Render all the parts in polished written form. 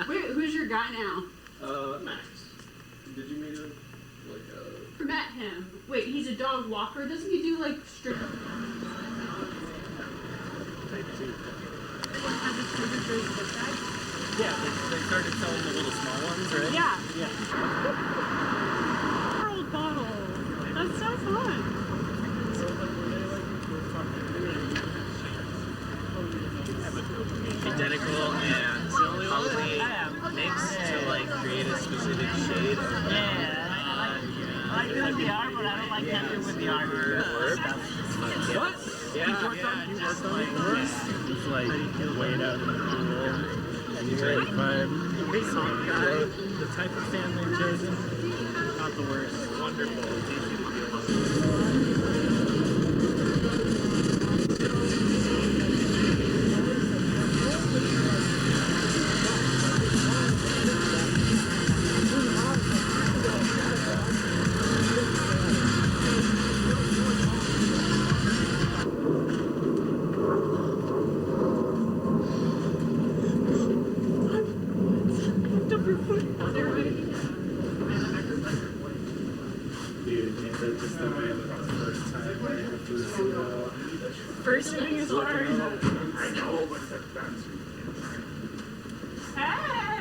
Wait, who's your guy now? Max. Did you meet him? I met him. Wait, he's a dog walker. Doesn't he do like strict? Yeah, they started selling the little small ones, right? Yeah. Yeah. World bottle. That's so fun. Identical and probably mixed to like create a specific shade. I like doing the art, but I don't like having with the art. What? Yeah, he worked on it's like way out in the pool. And you're ready to find The type of fan they've chosen, not the worst. Wonderful. It's easy to First thing is hard. I know, but that's Hey!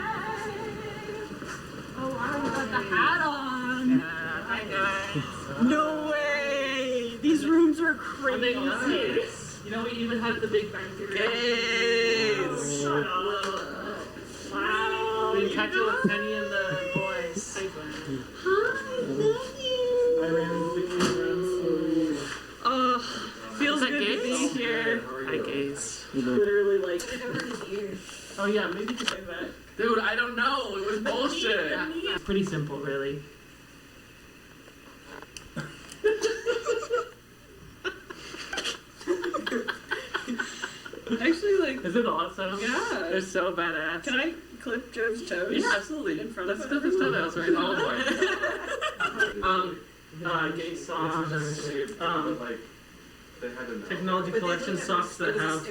Oh wow, you got the hat on. Hi guys. No way! These rooms are crazy. You know, we even had the Big Bang Theory. Yes! Wow. We catch you with Penny and the boys. Hi, thank you. I ran into the cameras. Feels Is that good to be gays? here. Hi, gays. Literally like. Oh yeah, maybe you could say that. Dude, I don't know. It was bullshit. It's pretty simple, really. Actually, like. Is it awesome? Yeah. They're so badass. Can I clip Joe's toes? Yeah, absolutely. In front Let's of do this everyone? toenails right all aboard. Gay socks. Technology collection socks that have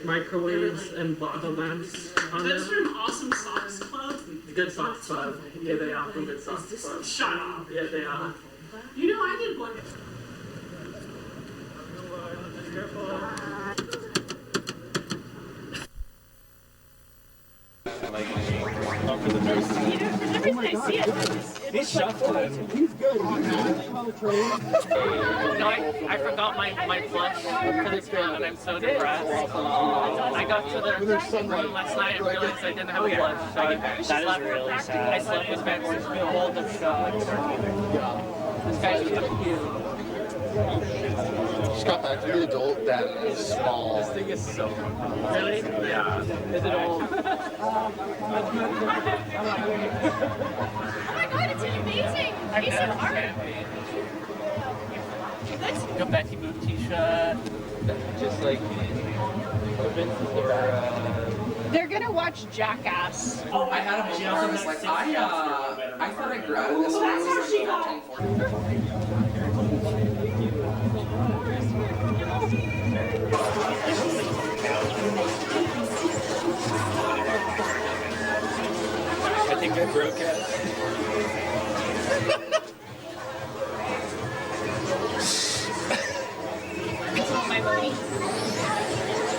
microwaves and bottle lamps on them. That's from Awesome Socks Club. Good socks club. Yeah, they are from Good Socks Club. Shut up. Yeah, they are. You know, I did one. He's shuffling. He's good. No, I forgot my flush for this girl and I'm so depressed. I got to the room last night and realized I didn't have a flush. That is really sad. I slept with my hold the shot. This guy's really cute. Just got back to the adult that is small. This thing is so really? Yeah. Is it old? Oh my god, it's an amazing piece of art. A Betty Boop t-shirt. Just like They're gonna watch Jackass. I had a moment where I was like, I thought I grew out of this when I was like 13, 14. I think I broke it.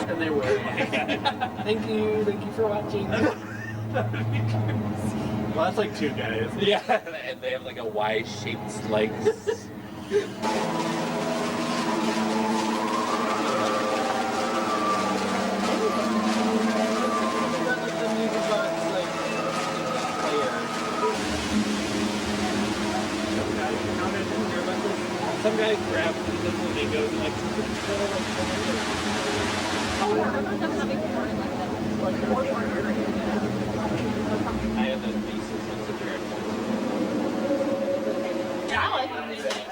And they were. Thank you for watching. Well, that's like two guys. Yeah, and they have like a Y-shaped legs. Some guy grabbed the flamingos and like. I have the pieces of the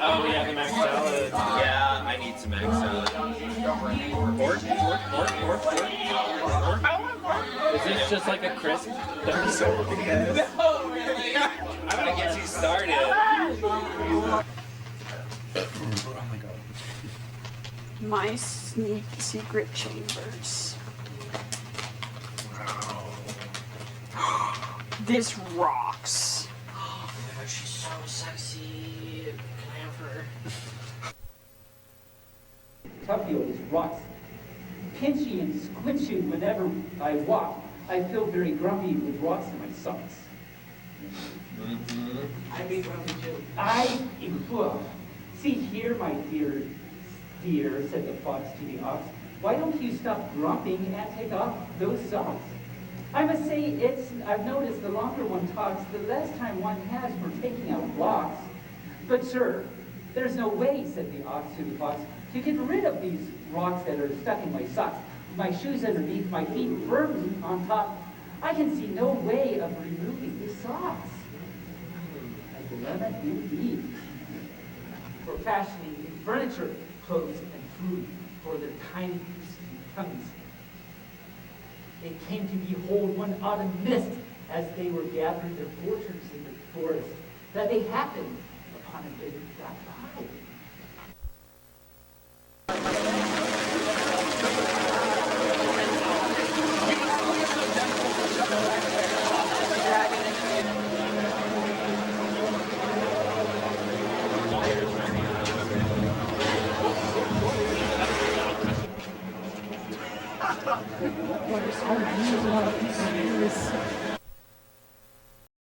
Oh yeah, the mac salad. Yeah, I need some mac salad. Pork. Is this just like a crisp? That's so good. No, really? I'm gonna get you started. My secret chambers. Wow. This rocks. Oh my god, she's so sexy. Can I have her? Tupio is rocks. Pinchy and squinching whenever I walk. I feel very grumpy with rocks in my socks. I'd be grumpy too. See here, my dear, said the fox to the ox. Why don't you stop grumping and take off those socks? I must say, I've noticed the longer one talks, the less time one has for taking out rocks. But sir, there's no way, said the ox to the fox, to get rid of these rocks that are stuck in my socks. My shoes underneath, my feet firm on top. I can see no way of removing the socks. A dilemma indeed. For fashioning furniture, clothes, and food for their tiny tongues. It came to behold one autumn mist as they were gathering their fortunes in the forest, that they happened upon a big black eye.